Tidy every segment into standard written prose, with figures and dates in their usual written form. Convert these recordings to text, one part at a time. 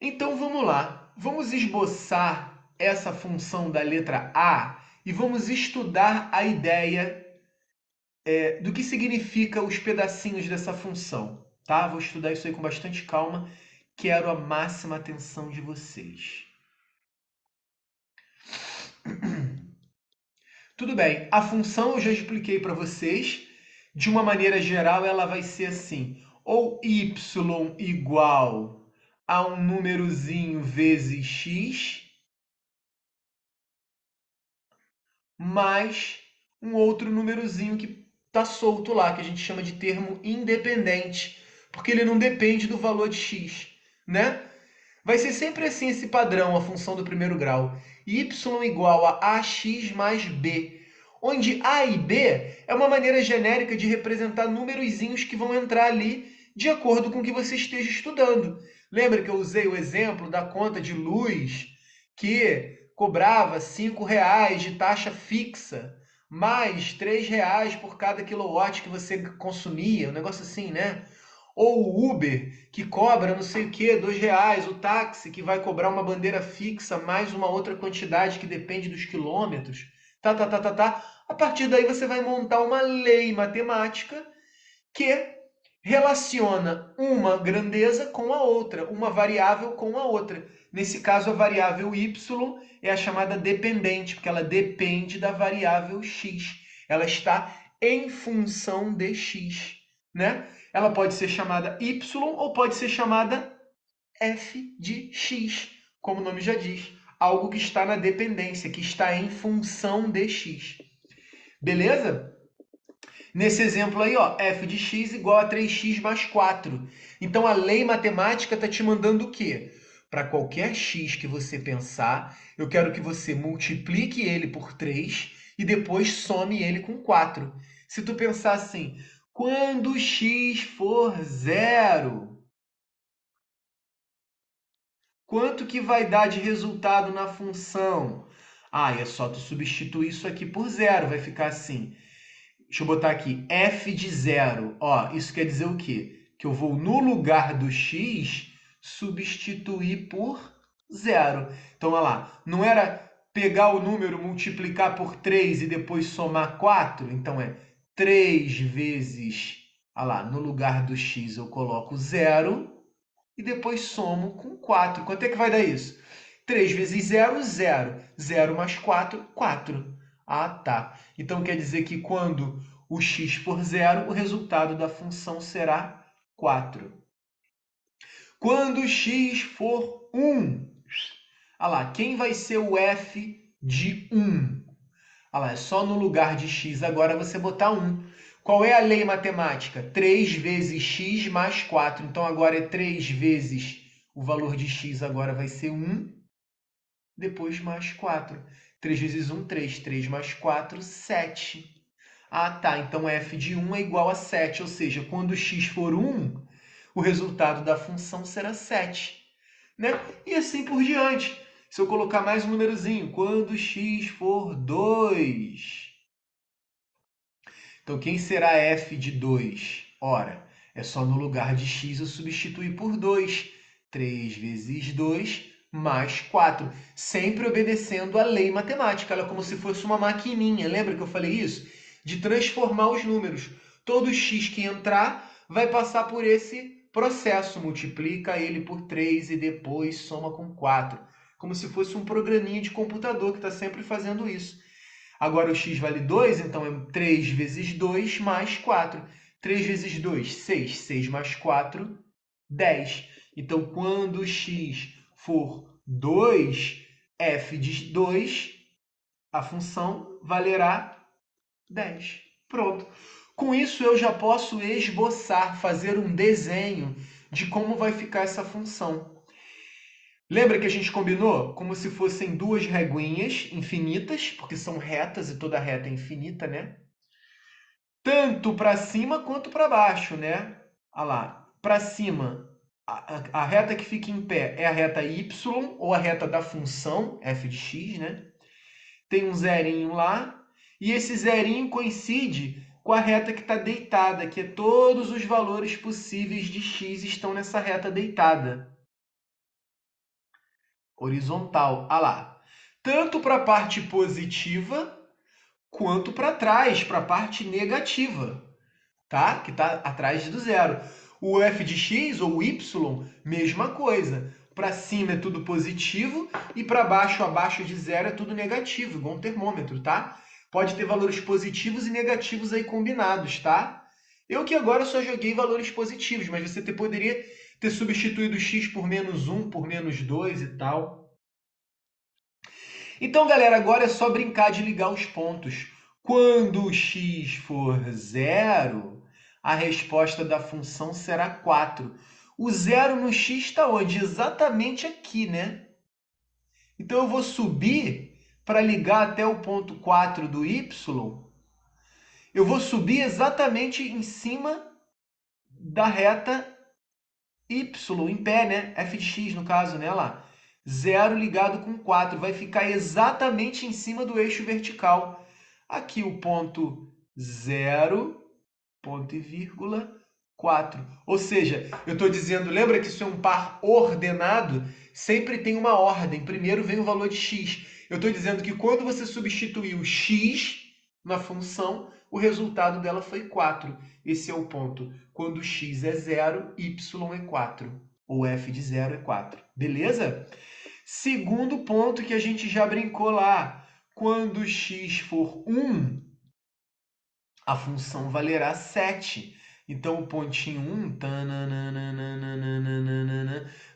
Então vamos lá, vamos esboçar essa função da letra A e vamos estudar a ideia do que significa os pedacinhos dessa função, tá? Vou estudar isso aí com bastante calma, quero a máxima atenção de vocês. Tudo bem, a função eu já expliquei para vocês, de uma maneira geral ela vai ser assim, ou y igual a um númerozinho vezes x, mais um outro númerozinho que está solto lá, que a gente chama de termo independente, porque ele não depende do valor de x, né? Vai ser sempre assim esse padrão, a função do primeiro grau. Y igual a ax mais b, onde a e b é uma maneira genérica de representar númerozinhos que vão entrar ali de acordo com o que você esteja estudando. Lembra que eu usei o exemplo da conta de luz que cobrava R$ 5 de taxa fixa, mais R$ 3 por cada quilowatt que você consumia, um negócio assim, né? Ou o Uber, que cobra não sei o que, R$ 2, o táxi, que vai cobrar uma bandeira fixa, mais uma outra quantidade que depende dos quilômetros, tá. A partir daí você vai montar uma lei matemática que relaciona uma grandeza com a outra, uma variável com a outra. Nesse caso, a variável y é a chamada dependente, porque ela depende da variável x. Ela está em função de x, né? Ela pode ser chamada y ou pode ser chamada f de x, como o nome já diz. Algo que está na dependência, que está em função de x. Beleza? Nesse exemplo aí, ó, f de x igual a 3x mais 4. Então, a lei matemática está te mandando o quê? Para qualquer x que você pensar, eu quero que você multiplique ele por 3 e depois some ele com 4. Se tu pensar assim, quando x for zero, quanto que vai dar de resultado na função? Ah, é só tu substituir isso aqui por zero, vai ficar assim. Deixa eu botar aqui, f de zero. Ó, isso quer dizer o quê? Que eu vou, no lugar do x, substituir por zero. Então, olha lá, não era pegar o número, multiplicar por 3 e depois somar 4? Então, é 3 vezes, olha lá, no lugar do x eu coloco zero e depois somo com 4. Quanto é que vai dar isso? 3 vezes zero, zero. 0 mais 4, 4. Ah, tá. Então quer dizer que quando o x for zero, o resultado da função será 4. Quando x for 1, olha lá, quem vai ser o f de 1? Olha lá, é só no lugar de x agora você botar 1. Qual é a lei matemática? 3 vezes x mais 4. Então agora é 3 vezes o valor de x agora vai ser 1, depois mais 4. 3 vezes 1, 3. 3 mais 4, 7. Ah, tá. Então f de 1 é igual a 7. Ou seja, quando x for 1, o resultado da função será 7. Né? E assim por diante. Se eu colocar mais um númerozinho, quando x for 2. Então, quem será f de 2? Ora, é só no lugar de x eu substituir por 2. 3 vezes 2 mais 4. Sempre obedecendo a lei matemática. Ela é como se fosse uma maquininha. Lembra que eu falei isso? De transformar os números. Todo x que entrar vai passar por esse processo. Multiplica ele por 3 e depois soma com 4. Como se fosse um programinha de computador que está sempre fazendo isso. Agora o x vale 2, então é 3 vezes 2 mais 4. 3 vezes 2, 6. 6 mais 4, 10. Então, quando x for 2, f de 2, a função valerá 10. Pronto. Com isso, eu já posso esboçar, fazer um desenho de como vai ficar essa função. Lembra que a gente combinou como se fossem duas reguinhas infinitas, porque são retas e toda reta é infinita, né? Tanto para cima quanto para baixo, né? Olha lá, para cima, a reta que fica em pé é a reta y, ou a reta da função f de x, né? Tem um zerinho lá, e esse zerinho coincide com a reta que está deitada, que é todos os valores possíveis de x estão nessa reta deitada. horizontal. Ah lá. Tanto para a parte positiva quanto para trás, para a parte negativa, tá? Que está atrás do zero. O f de x ou y, mesma coisa. Para cima é tudo positivo e para baixo, abaixo de zero, é tudo negativo, igual um termômetro, tá? Pode ter valores positivos e negativos aí combinados, tá? Eu que agora só joguei valores positivos, mas você poderia ter substituído x por -1, por -2 e tal. Então, galera, agora é só brincar de ligar os pontos. Quando x for zero, a resposta da função será 4. O zero no x está onde? Exatamente aqui, né? Então, eu vou subir para ligar até o ponto 4 do y. Eu vou subir exatamente em cima da reta y, em pé, né? F de x, no caso, né? Lá. 0 ligado com 4. Vai ficar exatamente em cima do eixo vertical. Aqui o ponto 0, ponto e vírgula, 4. Ou seja, eu estou dizendo, lembra que isso é um par ordenado? Sempre tem uma ordem. Primeiro vem o valor de x. Eu estou dizendo que quando você substituiu x na função, o resultado dela foi 4. Esse é o ponto. Quando x é 0, y é 4. Ou f de 0 é 4. Beleza? Segundo ponto que a gente já brincou lá. Quando x for 1, a função valerá 7. Então, o pontinho 1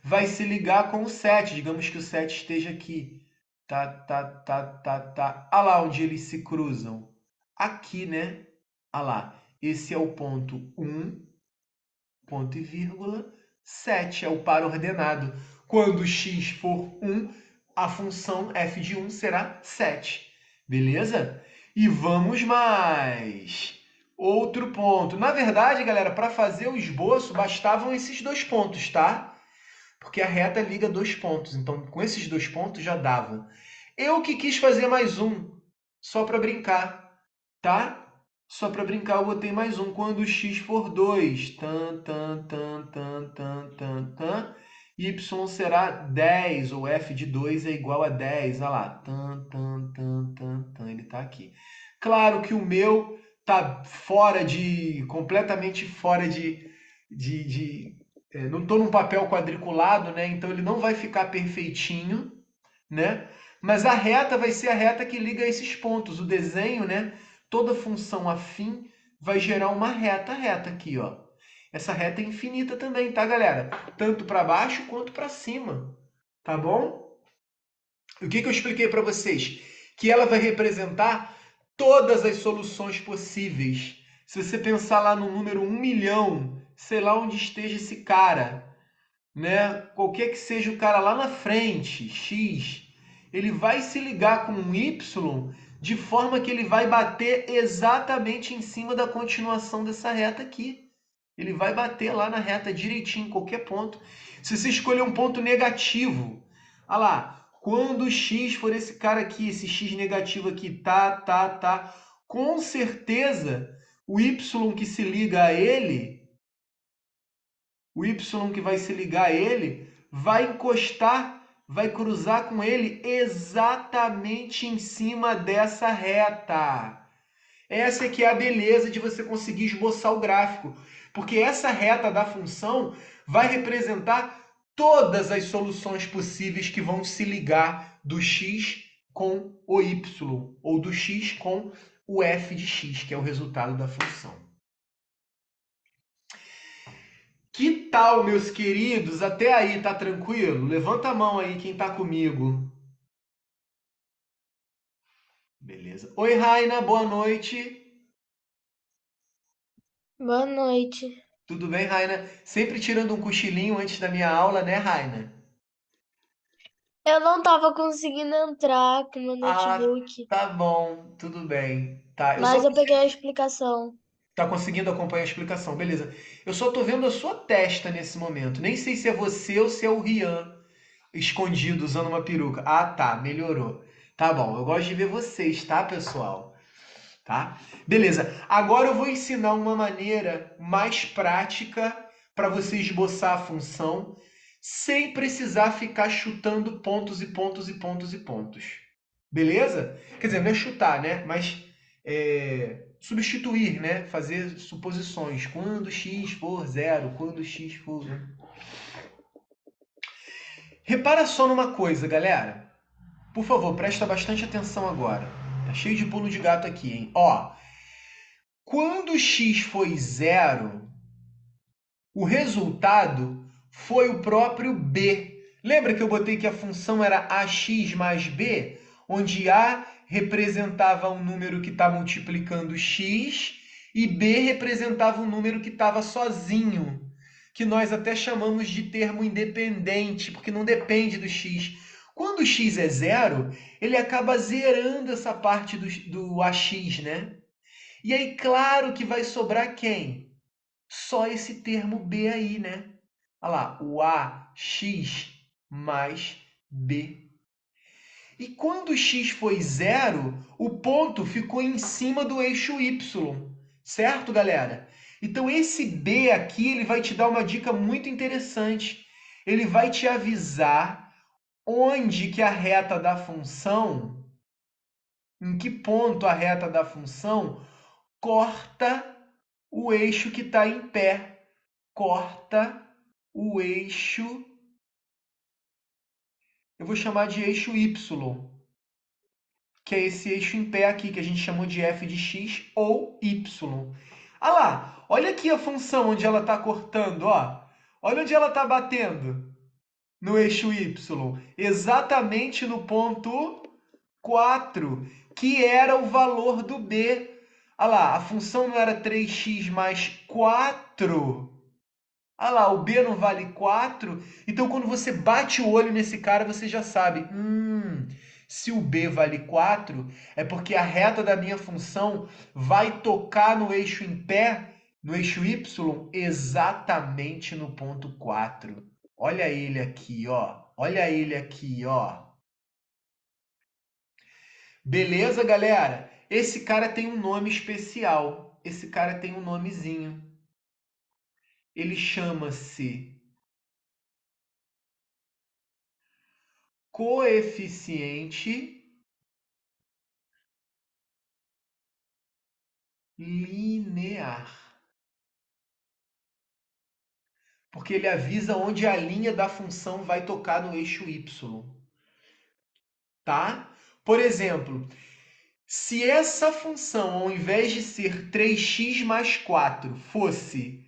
vai se ligar com o 7. Digamos que o 7 esteja aqui. Tá. Olha lá onde eles se cruzam. Aqui, né? Olha lá. Esse é o ponto 1, ponto e vírgula, 7. É o par ordenado. Quando x for 1, a função f de 1 será 7. Beleza? E vamos mais. Outro ponto. Na verdade, galera, para fazer o esboço, bastavam esses dois pontos, tá? Porque a reta liga dois pontos. Então, com esses dois pontos já dava. Eu que quis fazer mais um, só para brincar, tá? Só para brincar, eu botei mais um. Quando x for 2, y será 10, ou f de 2 é igual a 10. Olha lá, ele está aqui. Claro que o meu está completamente fora não estou num papel quadriculado, né? Então ele não vai ficar perfeitinho, né? Mas a reta vai ser a reta que liga esses pontos. O desenho, né? Toda função afim vai gerar uma reta aqui, ó. Essa reta é infinita também, tá, galera? Tanto para baixo quanto para cima, tá bom? O que eu expliquei para vocês? Que ela vai representar todas as soluções possíveis. Se você pensar lá no número 1 milhão, sei lá onde esteja esse cara, né? Qualquer que seja o cara lá na frente, x, ele vai se ligar com um y de forma que ele vai bater exatamente em cima da continuação dessa reta aqui. Ele vai bater lá na reta direitinho, em qualquer ponto. Se você escolher um ponto negativo, olha lá, quando x for esse cara aqui, esse x negativo aqui, com certeza o y que se liga a ele, o y que vai se ligar a ele, vai encostar, vai cruzar com ele exatamente em cima dessa reta. Essa aqui é a beleza de você conseguir esboçar o gráfico, porque essa reta da função vai representar todas as soluções possíveis que vão se ligar do x com o y, ou do x com o f de x, que é o resultado da função. Que tal, meus queridos? Até aí, tá tranquilo? Levanta a mão aí quem tá comigo. Beleza. Oi, Raina, boa noite. Boa noite. Tudo bem, Raina? Sempre tirando um cochilinho antes da minha aula, né, Raina? Eu não tava conseguindo entrar com meu Ah, notebook, tá bom, tudo bem. Tá, eu só mas eu peguei a explicação. tá conseguindo acompanhar a explicação, beleza. Eu só tô vendo a sua testa nesse momento. Nem sei se é você ou se é o Rian escondido usando uma peruca. Ah, tá, melhorou. Tá bom, eu gosto de ver vocês, tá, pessoal? Tá? Beleza. Agora eu vou ensinar uma maneira mais prática para você esboçar a função sem precisar ficar chutando pontos e pontos e pontos e pontos. Beleza? Quer dizer, não é chutar, né? Mas substituir, né? Fazer suposições. Quando x for zero, quando x for... Né? Repara só numa coisa, galera. Por favor, presta bastante atenção agora. Tá cheio de pulo de gato aqui, hein? Ó, quando x foi zero, o resultado foi o próprio b. Lembra que eu botei que a função era ax mais b? Onde a representava um número que está multiplicando x e b representava um número que estava sozinho, que nós até chamamos de termo independente, porque não depende do x. Quando o x é zero, ele acaba zerando essa parte do ax, né? E aí, claro que vai sobrar quem? Só esse termo b aí, né? Olha lá, o ax mais b. E quando x foi zero, o ponto ficou em cima do eixo y, certo, galera? Então esse b aqui, ele vai te dar uma dica muito interessante. Ele vai te avisar onde que a reta da função, em que ponto a reta da função corta o eixo que está em pé. Corta o eixo, eu vou chamar de eixo y, que é esse eixo em pé aqui, que a gente chamou de f de x ou y. Ah lá, olha aqui a função onde ela está cortando, ó. Olha onde ela está batendo no eixo y. Exatamente no ponto 4, que era o valor do b. Ah lá, a função não era 3x mais 4? Ah lá, o B não vale 4. Então, quando você bate o olho nesse cara, você já sabe. Se o B vale 4, é porque a reta da minha função vai tocar no eixo em pé, no eixo Y, exatamente no ponto 4. Olha ele aqui, ó. Olha ele aqui, ó. Beleza, galera? Esse cara tem um nome especial. Esse cara tem um nomezinho. Ele chama-se coeficiente linear. Porque ele avisa onde a linha da função vai tocar no eixo y. Tá? Por exemplo, se essa função, ao invés de ser 3x mais 4, fosse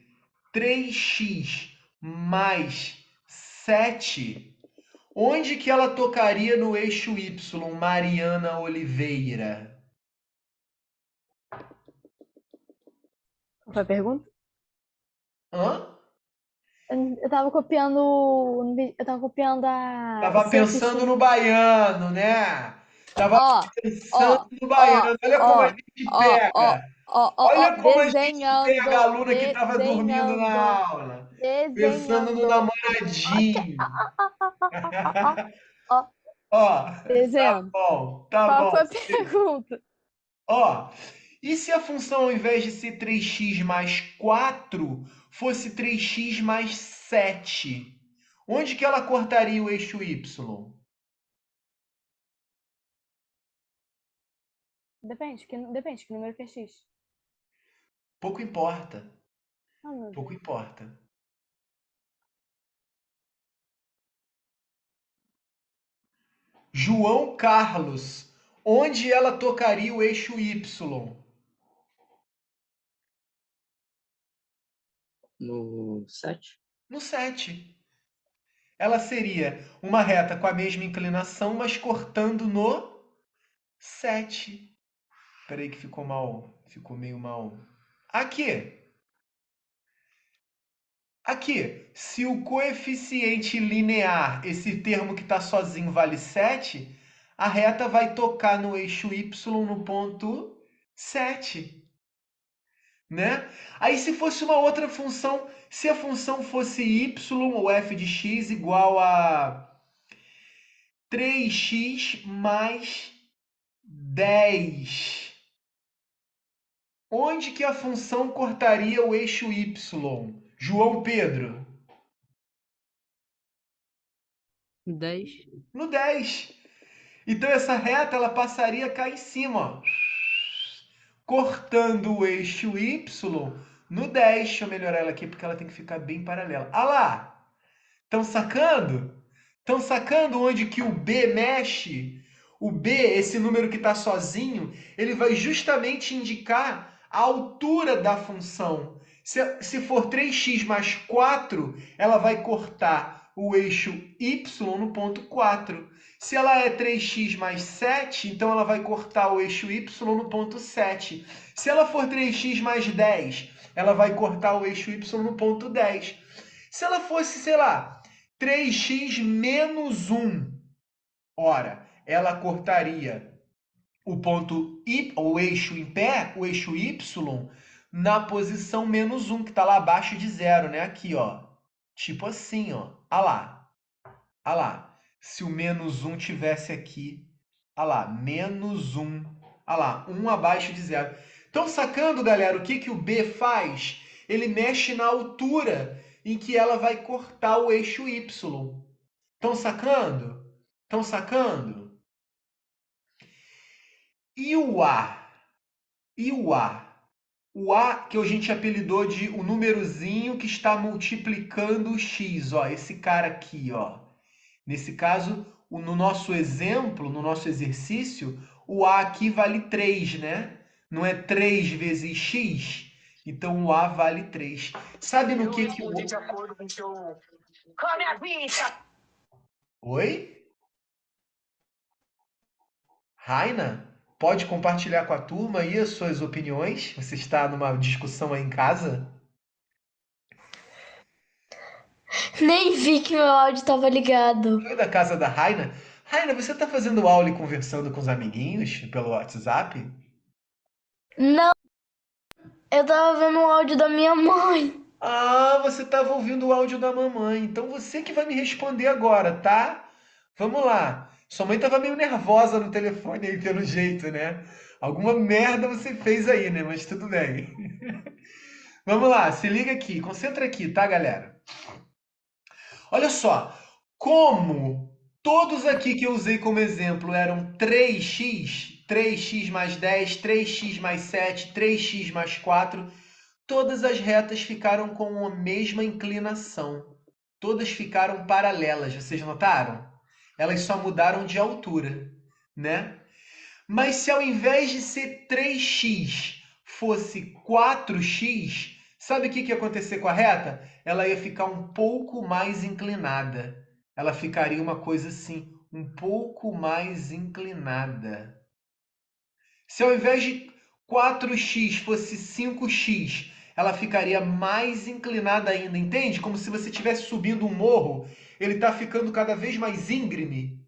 3x mais 7, onde que ela tocaria no eixo y, Mariana Oliveira? Qual foi a pergunta? Hã? Eu tava copiando. Eu tava copiando o Tava pensando coeficiente. no baiano, né? Tava Ó, pensando ó, no ó, baiano. Olha como a ó, gente ó, ó, pega. ó, ó, Olha como a gente pega a desenhando, aluna que estava dormindo na desenhando, aula. Pensando no desenhando. namoradinho. Ó, Ó, tá desenhando. bom, tá Qual bom. foi a pergunta? Ó, e se a função ao invés de ser 3x mais 4 fosse 3x mais 7? Onde que ela cortaria o eixo y? Depende, que número que é X? Pouco importa. Ah, meu Pouco Deus. importa. João Carlos, onde ela tocaria o eixo Y? No 7? No 7. Ela seria uma reta com a mesma inclinação, mas cortando no 7. Espera aí que ficou mal, ficou meio mal. Aqui. Aqui, se o coeficiente linear, esse termo que está sozinho, vale 7, a reta vai tocar no eixo y no ponto 7. Né? Aí se fosse uma outra função, se a função fosse y ou f de x igual a 3x mais 10, onde que a função cortaria o eixo y? João Pedro. 10. No 10. Então essa reta ela passaria cá em cima, ó, cortando o eixo Y no 10. Deixa eu melhorar ela aqui porque ela tem que ficar bem paralela. Ah lá! Estão sacando? Estão sacando onde que o B mexe? O B, esse número que está sozinho, ele vai justamente indicar a altura da função. Se for 3x mais 4, ela vai cortar o eixo Y no ponto 4. Se ela é 3x mais 7, então ela vai cortar o eixo Y no ponto 7. Se ela for 3x mais 10, ela vai cortar o eixo Y no ponto 10. Se ela fosse, sei lá, 3x menos 1, ora, ela cortaria o ponto Y, o eixo em pé, o eixo Y, na posição menos 1, que está lá abaixo de 0, né? Aqui, ó. Tipo assim, ó. Ah lá. Ah lá. Se o menos 1 tivesse aqui, ah lá, menos 1. Ah lá, 1 abaixo de 0. Estão sacando, galera, o que, que o B faz? Ele mexe na altura em que ela vai cortar o eixo Y. Estão sacando? Estão sacando? E o A? E o A? O A que a gente apelidou de o númerozinho que está multiplicando o x, ó, esse cara aqui, ó. Nesse caso, no nosso exemplo, no nosso exercício, o A aqui vale 3, né? Não é 3 vezes x? Então o A vale 3. Sabe no que o... de acordo com o seu... Come a bicha! Oi? Raina, pode compartilhar com a turma aí as suas opiniões? Você está numa discussão aí em casa? Nem vi que meu áudio tava ligado. Foi da casa da Raina? Raina, você está fazendo aula e conversando com os amiguinhos pelo WhatsApp? Não, eu tava vendo o áudio da minha mãe. Ah, você estava ouvindo o áudio da mamãe. Então você que vai me responder agora, tá? Vamos lá. Sua mãe estava meio nervosa no telefone aí, pelo jeito, né? Alguma merda você fez aí, né? Mas tudo bem. Vamos lá, se liga aqui, concentra aqui, tá, galera? Olha só, como todos aqui que eu usei como exemplo eram 3x, 3x mais 10, 3x mais 7, 3x mais 4, todas as retas ficaram com a mesma inclinação. Todas ficaram paralelas, vocês notaram? Elas só mudaram de altura, né? Mas se ao invés de ser 3x fosse 4x, sabe o que ia acontecer com a reta? Ela ia ficar um pouco mais inclinada. Ela ficaria uma coisa assim, um pouco mais inclinada. Se ao invés de 4x fosse 5x, ela ficaria mais inclinada ainda, entende? Como se você estivesse subindo um morro, ele está ficando cada vez mais íngreme,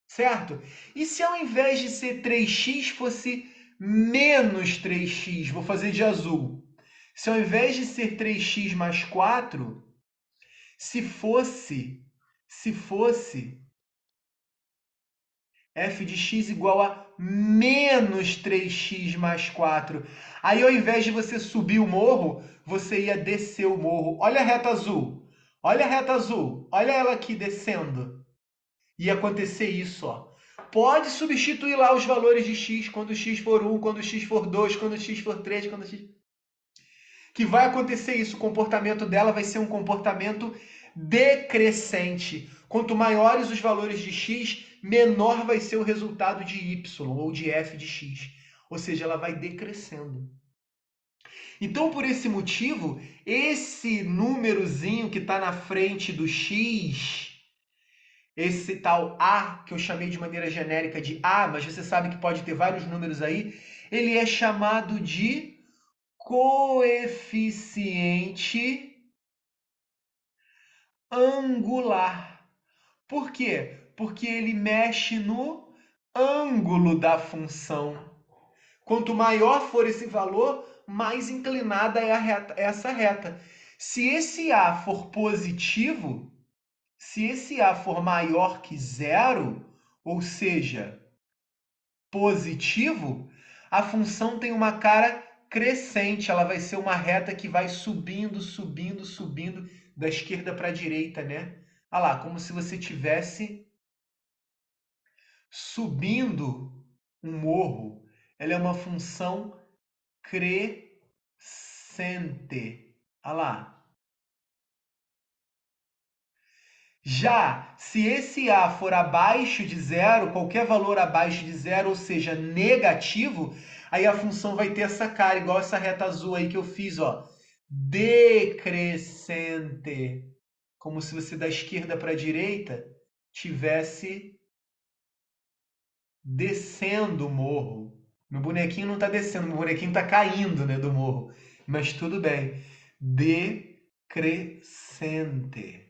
certo? E se ao invés de ser 3x fosse menos 3x, vou fazer de azul. Se ao invés de ser 3x mais 4, se fosse f de x igual a menos 3x mais 4. Aí, ao invés de você subir o morro, você ia descer o morro. Olha a reta azul. Olha a reta azul. Olha ela aqui descendo. Ia acontecer isso, ó. Pode substituir lá os valores de x quando x for 1, quando x for 2, quando x for 3, quando x... Que vai acontecer isso. O comportamento dela vai ser um comportamento decrescente. Quanto maiores os valores de x, menor vai ser o resultado de y ou de f de x. Ou seja, ela vai decrescendo. Então, por esse motivo, esse númerozinho que está na frente do x, esse tal a, que eu chamei de maneira genérica de a, mas você sabe que pode ter vários números aí, ele é chamado de coeficiente angular. Por quê? Porque ele mexe no ângulo da função. Quanto maior for esse valor, mais inclinada é essa reta. Se esse A for positivo, se esse A for maior que zero, ou seja, positivo, a função tem uma cara crescente, ela vai ser uma reta que vai subindo, subindo, subindo da esquerda para a direita, né? Olha lá, como se você tivesse subindo um morro. Ela é uma função crescente. Olha lá. Já se esse A for abaixo de zero, qualquer valor abaixo de zero, ou seja, negativo, aí a função vai ter essa cara, igual essa reta azul aí que eu fiz, ó. Decrescente. Como se você da esquerda para a direita tivesse descendo o morro. Meu bonequinho não está descendo, meu bonequinho está caindo, né, do morro. Mas tudo bem. Decrescente.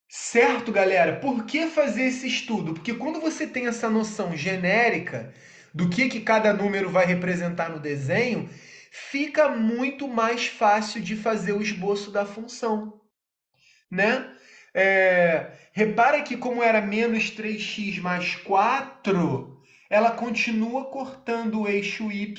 Certo, galera? Por que fazer esse estudo? Porque quando você tem essa noção genérica do que cada número vai representar no desenho, fica muito mais fácil de fazer o esboço da função, né? Repara que como era menos 3x mais 4, ela continua cortando o eixo y,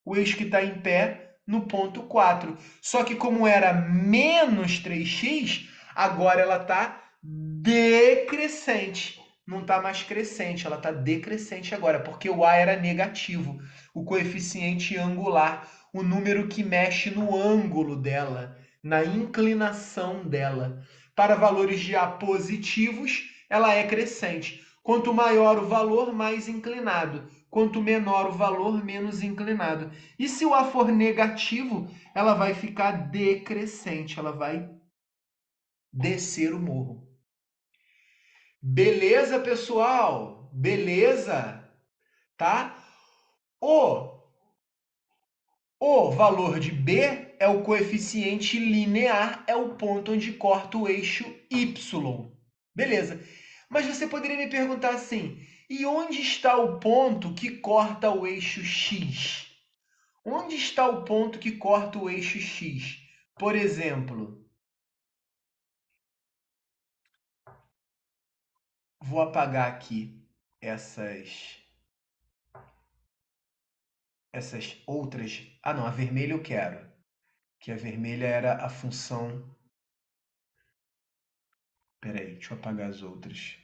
o eixo que está em pé, no ponto 4. Só que como era menos 3x, agora ela está decrescente. Não está mais crescente, ela está decrescente agora, porque o A era negativo, o coeficiente angular, o número que mexe no ângulo dela, na inclinação dela. Para valores de A positivos, ela é crescente. Quanto maior o valor, mais inclinado. Quanto menor o valor, menos inclinado. E se o A for negativo, ela vai ficar decrescente, ela vai descer o morro. Beleza, pessoal? Beleza? Tá? O valor de B é o coeficiente linear, é o ponto onde corta o eixo y. Beleza. Mas você poderia me perguntar assim, e onde está o ponto que corta o eixo x? Onde está o ponto que corta o eixo x? Por exemplo, vou apagar aqui essas outras. Ah, não, a vermelha eu quero. Que a vermelha era a função. Peraí, deixa eu apagar as outras.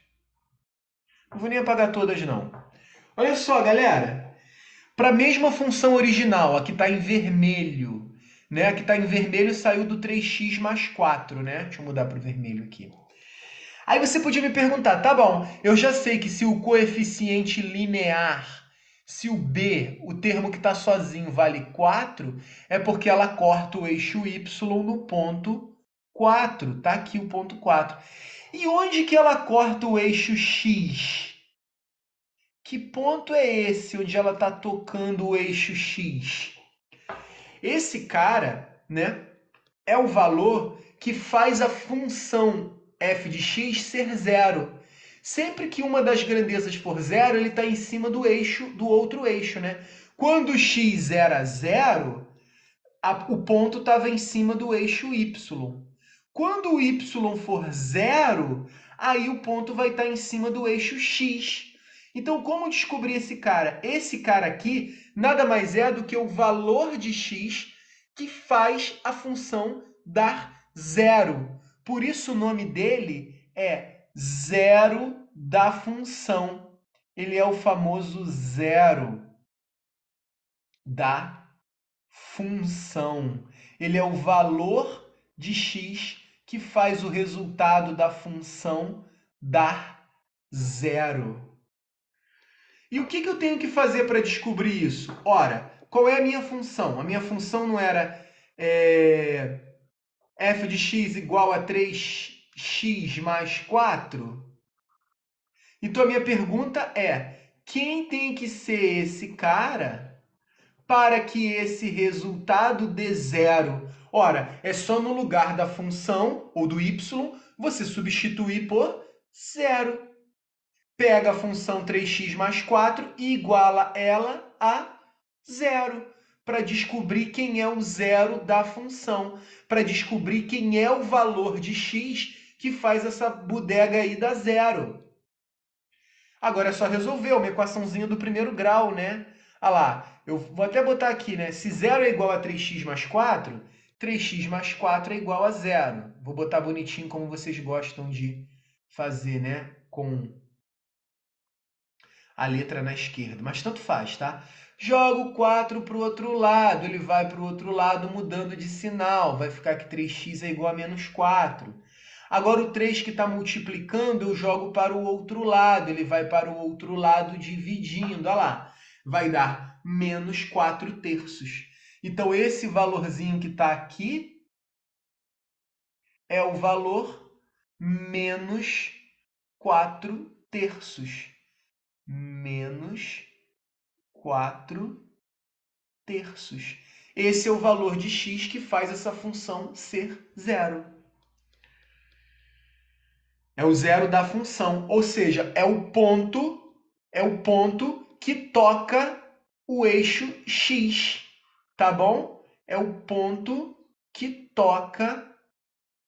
Não vou nem apagar todas, não. Olha só, galera. Para a mesma função original, a que está em vermelho, né? A que está em vermelho saiu do 3x mais 4, né? Deixa eu mudar para o vermelho aqui. Aí você podia me perguntar, tá bom, eu já sei que se o coeficiente linear, se o B, o termo que está sozinho, vale 4, é porque ela corta o eixo y no ponto 4. Tá aqui o ponto 4. E onde que ela corta o eixo x? Que ponto é esse onde ela está tocando o eixo x? Esse cara, né, é o valor que faz a função f de x ser zero. Sempre que uma das grandezas for zero, ele está em cima do eixo, do outro eixo, né? Quando x era zero, o ponto estava em cima do eixo y. Quando o y for zero, aí o ponto vai estar em cima do eixo x. Então, como descobrir esse cara? Esse cara aqui nada mais é do que o valor de x que faz a função dar zero. Por isso o nome dele é zero da função. Ele é o famoso zero da função. Ele é o valor de x que faz o resultado da função dar zero. E o que eu tenho que fazer para descobrir isso? Ora, qual é a minha função? A minha função não era f de x igual a 3x mais 4? Então a minha pergunta é, quem tem que ser esse cara para que esse resultado dê zero? Ora, é só no lugar da função, ou do y, você substituir por zero. Pega a função 3x mais 4 e iguala ela a zero, para descobrir quem é o zero da função, para descobrir quem é o valor de x que faz essa bodega aí dar zero. Agora é só resolver uma equaçãozinha do primeiro grau, né? Olha lá, eu vou até botar aqui, né? Se 0 é igual a 3x mais 4, 3x mais 4 é igual a 0. Vou botar bonitinho como vocês gostam de fazer, né? Com a letra na esquerda, mas tanto faz, tá? Jogo 4 para o outro lado, ele vai para o outro lado mudando de sinal, vai ficar que 3x é igual a menos 4. Agora o 3 que está multiplicando, eu jogo para o outro lado, ele vai para o outro lado dividindo, olha lá, vai dar menos 4 terços. Então esse valorzinho que está aqui é o valor menos 4 terços. Menos 4 terços. Esse é o valor de x que faz essa função ser zero. É o zero da função, ou seja, é o ponto que toca o eixo x, tá bom? É o ponto que toca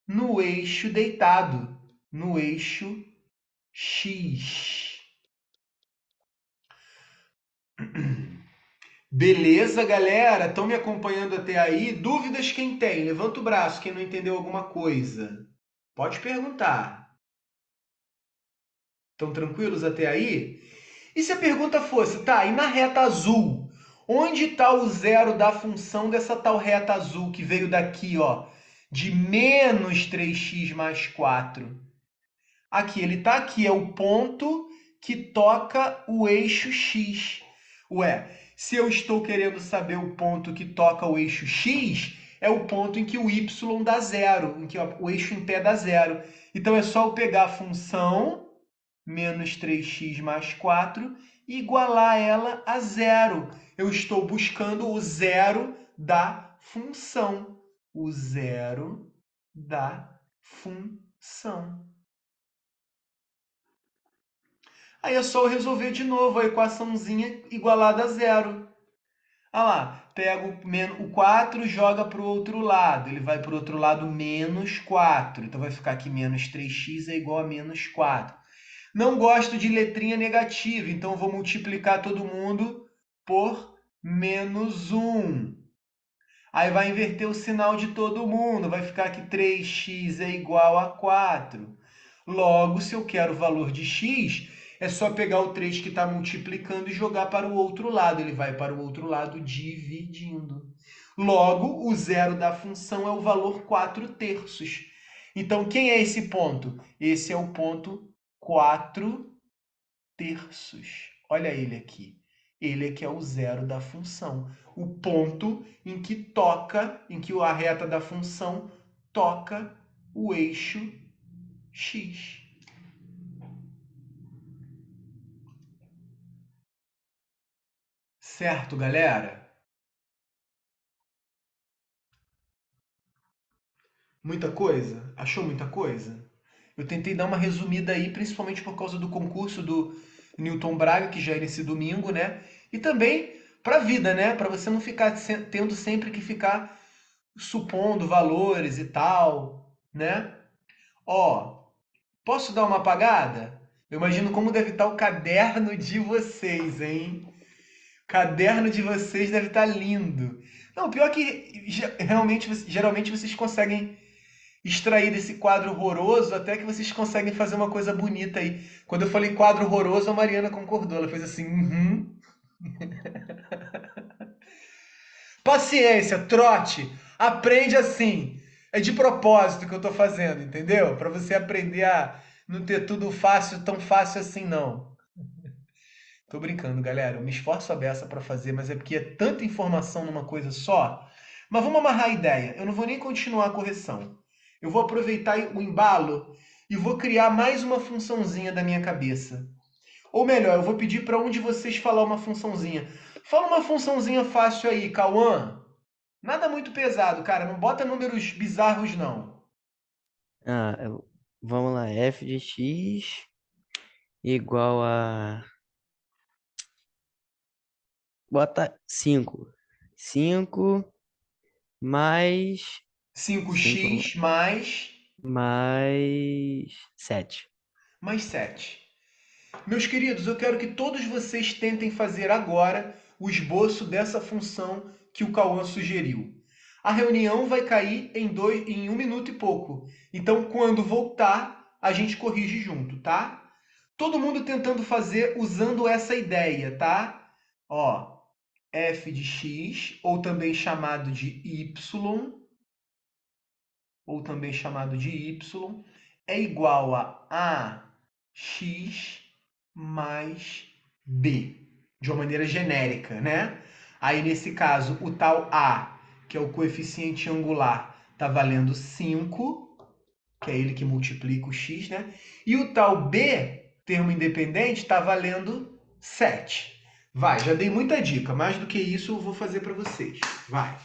no eixo deitado, no eixo x. Beleza, galera? Estão me acompanhando até aí? Dúvidas quem tem? Levanta o braço, quem não entendeu alguma coisa. Pode perguntar. Estão tranquilos até aí? E se a pergunta fosse, tá, e na reta azul? Onde está o zero da função dessa tal reta azul que veio daqui, ó, de menos 3x mais 4? Aqui, ele está aqui, é o ponto que toca o eixo x. Ué, se eu estou querendo saber o ponto que toca o eixo x, é o ponto em que o y dá zero, em que o eixo em pé dá zero. Então é só eu pegar a função menos 3x mais 4 e igualar ela a zero. Eu estou buscando o zero da função. O zero da função. Aí é só eu resolver de novo a equaçãozinha igualada a zero. Olha lá, pega o 4 e joga para o outro lado. Ele vai para o outro lado menos 4. Então vai ficar aqui menos 3x é igual a menos 4. Não gosto de letrinha negativa, então vou multiplicar todo mundo por menos 1. Aí vai inverter o sinal de todo mundo. Vai ficar que 3x é igual a 4. Logo, se eu quero o valor de x, é só pegar o 3 que está multiplicando e jogar para o outro lado. Ele vai para o outro lado dividindo. Logo, o zero da função é o valor 4 terços. Então, quem é esse ponto? Esse é o ponto 4 terços. Olha ele aqui. Ele é que é o zero da função. O ponto em que toca, em que a reta da função toca o eixo x. Certo, galera? Muita coisa? Achou muita coisa? Eu tentei dar uma resumida aí, principalmente por causa do concurso do Newton Braga, que já é nesse domingo, né? E também para a vida, né? Para você não ficar tendo sempre que ficar supondo valores e tal, né? Ó, posso dar uma apagada? Eu imagino como deve estar o caderno de vocês, hein? O caderno de vocês deve estar lindo. Não, pior que realmente, geralmente vocês conseguem extrair desse quadro horroroso até que vocês conseguem fazer uma coisa bonita aí. Quando eu falei quadro horroroso, a Mariana concordou. Ela fez assim, Paciência, trote, aprende assim. É de propósito que eu tô fazendo, entendeu? Para você aprender a não ter tudo fácil, tão fácil assim, não. Tô brincando, galera. Eu me esforço a beça para fazer, mas é porque é tanta informação numa coisa só. Mas vamos amarrar a ideia. Eu não vou nem continuar a correção. Eu vou aproveitar o embalo e vou criar mais uma funçãozinha da minha cabeça. Ou melhor, eu vou pedir para um de vocês falar uma funçãozinha. Fala uma funçãozinha fácil aí, Cauã. Nada muito pesado, cara. Não bota números bizarros, não. Vamos lá, f de x igual a... Bota 5. 5 mais 5 5x mais 7. mais 7. Meus queridos, eu quero que todos vocês tentem fazer agora o esboço dessa função que o Cauã sugeriu. A reunião vai cair em 1 minuto e pouco. Então, quando voltar, a gente corrige junto, tá? Todo mundo tentando fazer usando essa ideia, tá? Ó, f de x, ou também chamado de y, é igual a x mais b, de uma maneira genérica, né? Aí, nesse caso, o tal a, que é o coeficiente angular, está valendo 5, que é ele que multiplica o x, né? E o tal b, termo independente, está valendo 7. Vai, já dei muita dica, mais do que isso eu vou fazer para vocês. Vai.